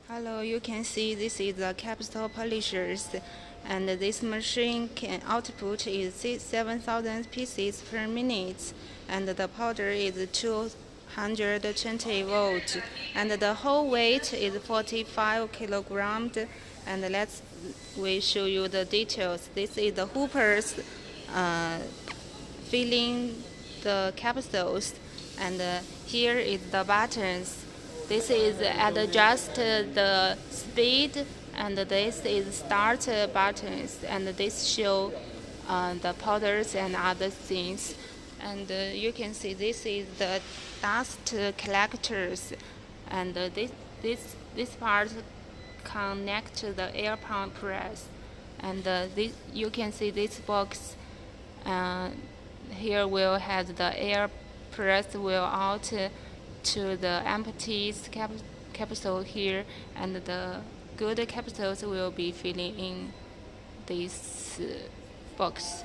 Hello, you can see this is the capsule polishers, and this machine can output is 7,000 pieces per minute, and the powder is 220 volts, and the whole weight is 45 kilograms. And we show you the details. This is the hoopers filling the capsules, and here is the buttons. This is adjust the speed, and this is start buttons, and this show the powders and other things. And you can see this is the dust collectors, and this part connect to the air pump press, and this you can see this box. Uh, Here we'll have the air press will out to the empty capsule here, and the good capsules will be filling in this box.